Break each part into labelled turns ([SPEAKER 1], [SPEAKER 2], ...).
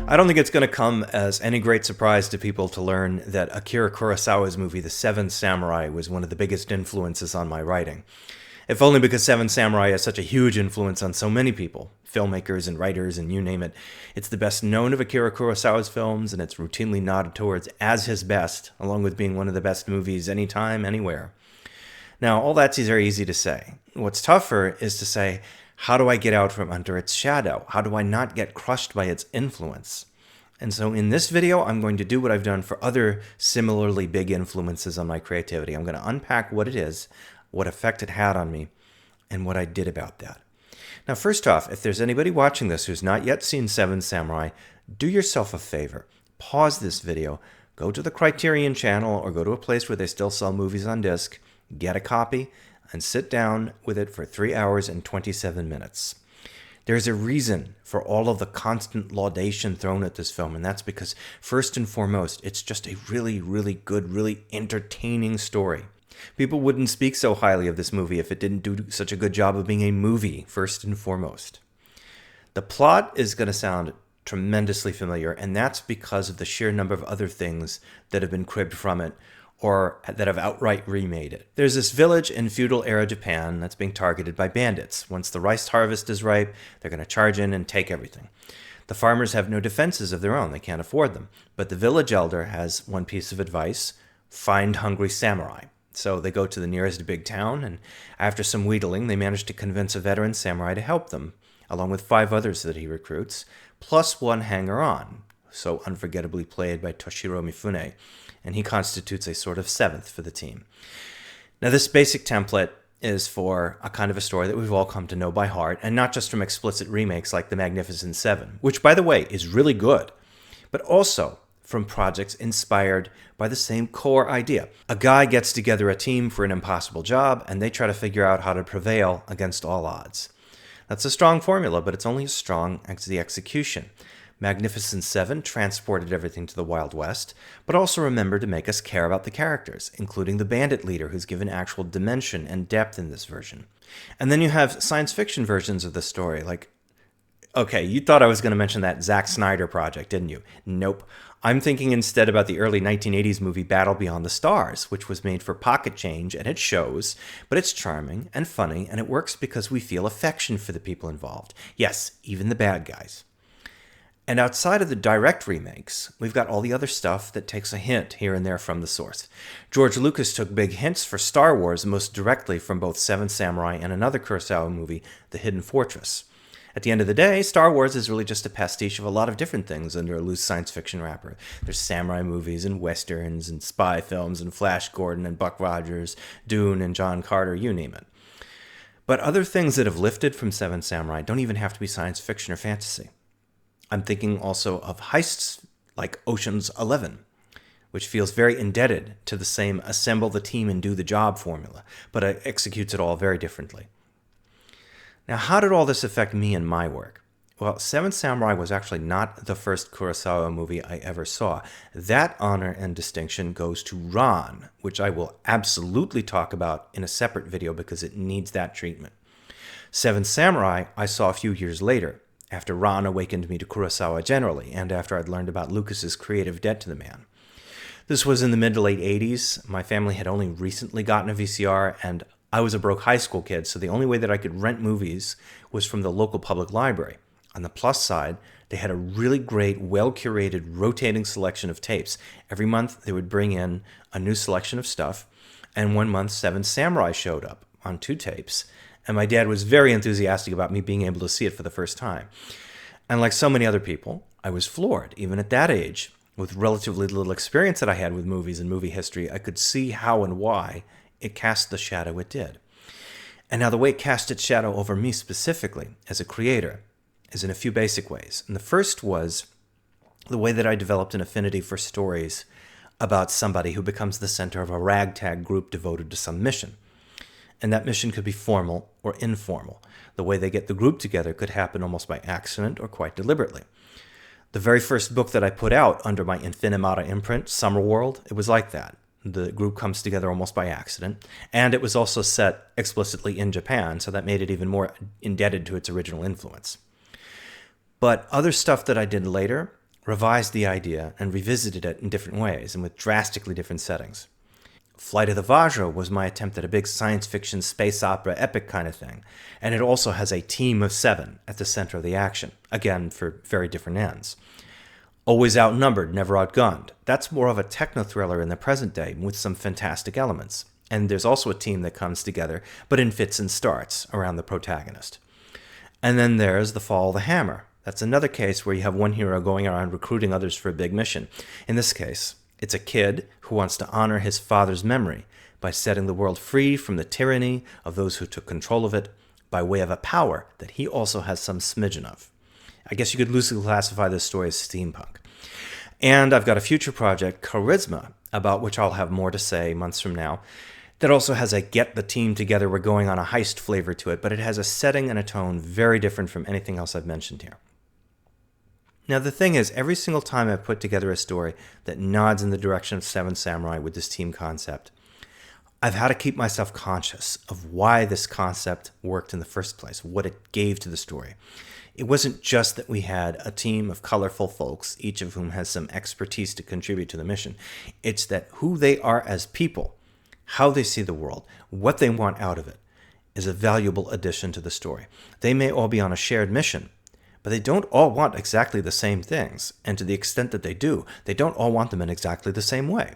[SPEAKER 1] I don't think it's going to come as any great surprise to people to learn that Akira Kurosawa's movie The Seven Samurai was one of the biggest influences on my writing. If only because Seven Samurai has such a huge influence on so many people, filmmakers and writers and you name it. It's the best known of Akira Kurosawa's films, and it's routinely nodded towards as his best, along with being one of the best movies anytime, anywhere. Now, all that's very easy to say. What's tougher is to say, how do I get out from under its shadow? How do I not get crushed by its influence? And so in this video, I'm going to do what I've done for other similarly big influences on my creativity. I'm going to unpack what it is, what effect it had on me, and what I did about that. Now, first off, if there's anybody watching this who's not yet seen Seven Samurai, do yourself a favor. Pause this video, go to the Criterion channel, or go to a place where they still sell movies on disc, get a copy, and sit down with it for 3 hours and 27 minutes. There's a reason for all of the constant laudation thrown at this film, and that's because, first and foremost, it's just a really, really good, really entertaining story. People wouldn't speak so highly of this movie if it didn't do such a good job of being a movie, first and foremost. The plot is going to sound tremendously familiar, and that's because of the sheer number of other things that have been cribbed from it, or that have outright remade it. There's this village in feudal-era Japan that's being targeted by bandits. Once the rice harvest is ripe, they're going to charge in and take everything. The farmers have no defenses of their own. They can't afford them. But the village elder has one piece of advice: find hungry samurai. So they go to the nearest big town, and after some wheedling, they manage to convince a veteran samurai to help them, along with 5 others that he recruits, plus one hanger-on, so unforgettably played by Toshiro Mifune, and he constitutes a sort of 7th for the team. Now, this basic template is for a kind of a story that we've all come to know by heart, and not just from explicit remakes like The Magnificent Seven, which, by the way, is really good, but also from projects inspired by the same core idea. A guy gets together a team for an impossible job, and they try to figure out how to prevail against all odds. That's a strong formula, but it's only as strong as the execution. Magnificent Seven transported everything to the Wild West, but also remembered to make us care about the characters, including the bandit leader who's given actual dimension and depth in this version. And then you have science fiction versions of the story, like, okay, you thought I was going to mention that Zack Snyder project, didn't you? Nope. I'm thinking instead about the early 1980s movie Battle Beyond the Stars, which was made for pocket change, and it shows, but it's charming and funny, and it works because we feel affection for the people involved. Yes, even the bad guys. And outside of the direct remakes, we've got all the other stuff that takes a hint here and there from the source. George Lucas took big hints for Star Wars most directly from both Seven Samurai and another Kurosawa movie, The Hidden Fortress. At the end of the day, Star Wars is really just a pastiche of a lot of different things under a loose science fiction wrapper. There's samurai movies and westerns and spy films and Flash Gordon and Buck Rogers, Dune and John Carter, you name it. But other things that have lifted from Seven Samurai don't even have to be science fiction or fantasy. I'm thinking also of heists like Ocean's 11, which feels very indebted to the same assemble the team and do the job formula, but executes it all very differently. Now, how did all this affect me and my work? Well, Seven Samurai was actually not the first Kurosawa movie I ever saw. That honor and distinction goes to Ran, which I will absolutely talk about in a separate video because it needs that treatment. Seven Samurai I saw a few years later, after Ran awakened me to Kurosawa generally, and after I'd learned about Lucas's creative debt to the man. This was in the mid to late 80s. My family had only recently gotten a VCR, and I was a broke high school kid, so the only way that I could rent movies was from the local public library. On the plus side, they had a really great, well-curated, rotating selection of tapes. Every month, they would bring in a new selection of stuff, and one month, Seven Samurai showed up on 2 tapes, and my dad was very enthusiastic about me being able to see it for the first time. And like so many other people, I was floored, even at that age. With relatively little experience that I had with movies and movie history, I could see how and why it cast the shadow it did. And now the way it cast its shadow over me specifically, as a creator, is in a few basic ways. And the first was the way that I developed an affinity for stories about somebody who becomes the center of a ragtag group devoted to some mission. And that mission could be formal or informal. The way they get the group together could happen almost by accident or quite deliberately. The very first book that I put out under my Infinimata imprint, Summerworld, it was like that. The group comes together almost by accident, and it was also set explicitly in Japan, so that made it even more indebted to its original influence. But other stuff that I did later revised the idea and revisited it in different ways and with drastically different settings. Flight of the Vajra was my attempt at a big science fiction, space opera, epic kind of thing, and it also has a team of 7 at the center of the action, again for very different ends. Always outnumbered, never outgunned. That's more of a techno-thriller in the present day with some fantastic elements. And there's also a team that comes together, but in fits and starts, around the protagonist. And then there's The Fall of the Hammer. That's another case where you have one hero going around recruiting others for a big mission. In this case, it's a kid who wants to honor his father's memory by setting the world free from the tyranny of those who took control of it by way of a power that he also has some smidgen of. I guess you could loosely classify this story as steampunk. And I've got a future project, Charisma, about which I'll have more to say months from now, that also has a get the team together, we're going on a heist flavor to it, but it has a setting and a tone very different from anything else I've mentioned here. Now, the thing is, every single time I've put together a story that nods in the direction of Seven Samurai with this team concept, I've had to keep myself conscious of why this concept worked in the first place, what it gave to the story. It wasn't just that we had a team of colorful folks, each of whom has some expertise to contribute to the mission. It's that who they are as people, how they see the world, what they want out of it, is a valuable addition to the story. They may all be on a shared mission, but they don't all want exactly the same things, and to the extent that they do, they don't all want them in exactly the same way.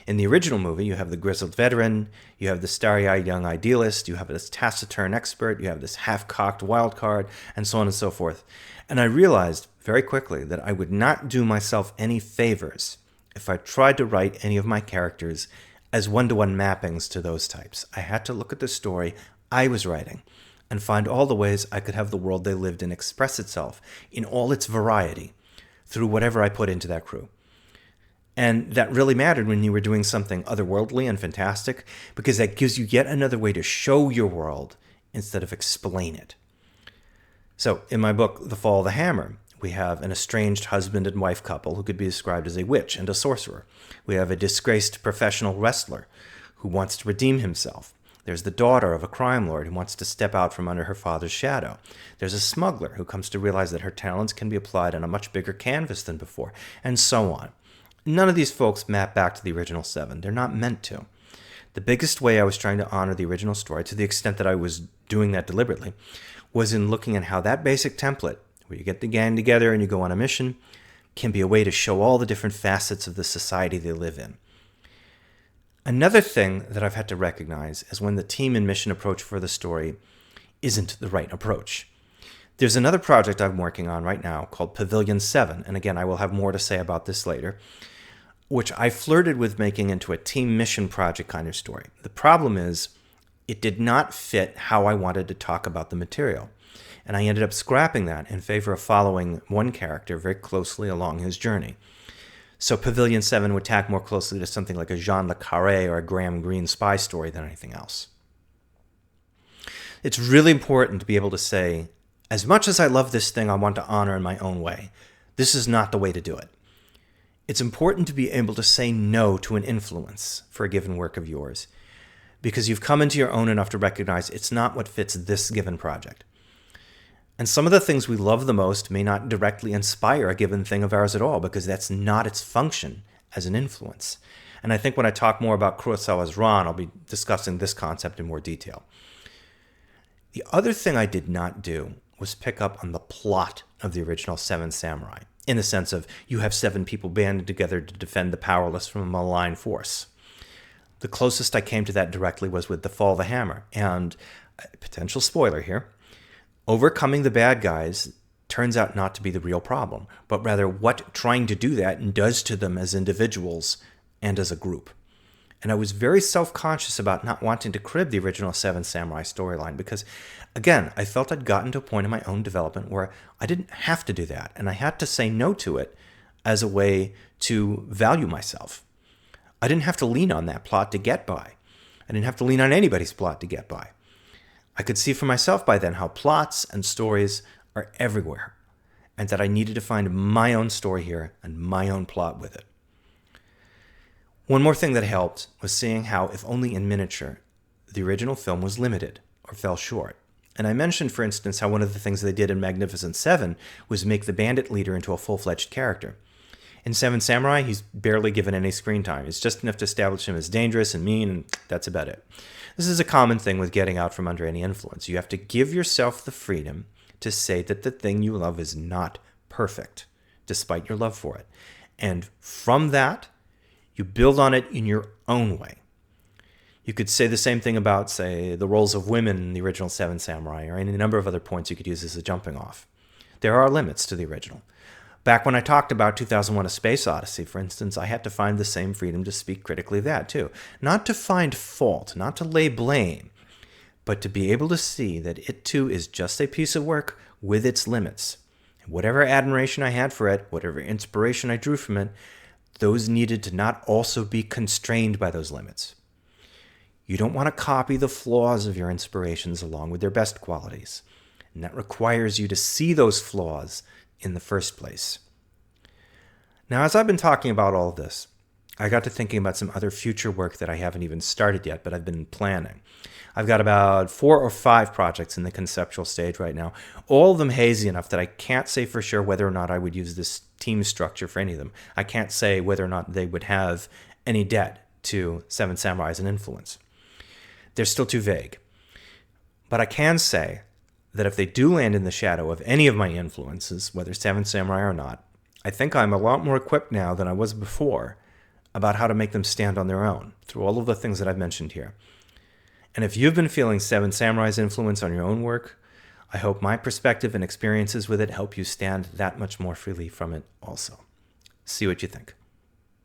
[SPEAKER 1] In the original movie, you have the grizzled veteran, you have the starry-eyed young idealist, you have this taciturn expert, you have this half-cocked wild card, and so on and so forth. And I realized very quickly that I would not do myself any favors if I tried to write any of my characters as one-to-one mappings to those types. I had to look at the story I was writing and find all the ways I could have the world they lived in express itself in all its variety through whatever I put into that crew. And that really mattered when you were doing something otherworldly and fantastic, because that gives you yet another way to show your world instead of explain it. So in my book, The Fall of the Hammer, we have an estranged husband and wife couple who could be described as a witch and a sorcerer. We have a disgraced professional wrestler who wants to redeem himself. There's the daughter of a crime lord who wants to step out from under her father's shadow. There's a smuggler who comes to realize that her talents can be applied on a much bigger canvas than before, and so on. None of these folks map back to the original 7. They're not meant to. The biggest way I was trying to honor the original story, to the extent that I was doing that deliberately, was in looking at how that basic template, where you get the gang together and you go on a mission, can be a way to show all the different facets of the society they live in. Another thing that I've had to recognize is when the team and mission approach for the story isn't the right approach. There's another project I'm working on right now called Pavilion 7, and again, I will have more to say about this later, which I flirted with making into a team mission project kind of story. The problem is, it did not fit how I wanted to talk about the material, and I ended up scrapping that in favor of following one character very closely along his journey. So Pavilion 7 would tack more closely to something like a Jean le Carré or a Graham Greene spy story than anything else. It's really important to be able to say, as much as I love this thing I want to honor in my own way, this is not the way to do it. It's important to be able to say no to an influence for a given work of yours, because you've come into your own enough to recognize it's not what fits this given project. And some of the things we love the most may not directly inspire a given thing of ours at all, because that's not its function as an influence. And I think when I talk more about Kurosawa's Ran, I'll be discussing this concept in more detail. The other thing I did not do was pick up on the plot of the original Seven Samurai, in the sense of you have 7 people banded together to defend the powerless from a malign force. The closest I came to that directly was with The Fall of the Hammer, and potential spoiler here, overcoming the bad guys turns out not to be the real problem, but rather what trying to do that does to them as individuals and as a group. And I was very self-conscious about not wanting to crib the original Seven Samurai storyline because, again, I felt I'd gotten to a point in my own development where I didn't have to do that, and I had to say no to it as a way to value myself. I didn't have to lean on that plot to get by. I didn't have to lean on anybody's plot to get by. I could see for myself by then how plots and stories are everywhere, and that I needed to find my own story here and my own plot with it. One more thing that helped was seeing how, if only in miniature, the original film was limited or fell short. And I mentioned, for instance, how one of the things they did in Magnificent Seven was make the bandit leader into a full-fledged character. In Seven Samurai, he's barely given any screen time. It's just enough to establish him as dangerous and mean, and that's about it. This is a common thing with getting out from under any influence. You have to give yourself the freedom to say that the thing you love is not perfect, despite your love for it. And from that, you build on it in your own way. You could say the same thing about, say, the roles of women in the original Seven Samurai, or any number of other points you could use as a jumping off. There are limits to the original. Back when I talked about 2001: A Space Odyssey, for instance, I had to find the same freedom to speak critically of that, too. Not to find fault, not to lay blame, but to be able to see that it, too, is just a piece of work with its limits. And whatever admiration I had for it, whatever inspiration I drew from it, those needed to not also be constrained by those limits. You don't want to copy the flaws of your inspirations along with their best qualities. And that requires you to see those flaws in the first place. Now, as I've been talking about all this, I got to thinking about some other future work that I haven't even started yet, but I've been planning. I've got about 4 or 5 projects in the conceptual stage right now, all of them hazy enough that I can't say for sure whether or not I would use this team structure for any of them. I can't say whether or not they would have any debt to Seven Samurai as an influence. They're still too vague. But I can say that if they do land in the shadow of any of my influences, whether Seven Samurai or not, I think I'm a lot more equipped now than I was before about how to make them stand on their own through all of the things that I've mentioned here. And if you've been feeling Seven Samurai's influence on your own work, I hope my perspective and experiences with it help you stand that much more freely from it also. See what you think.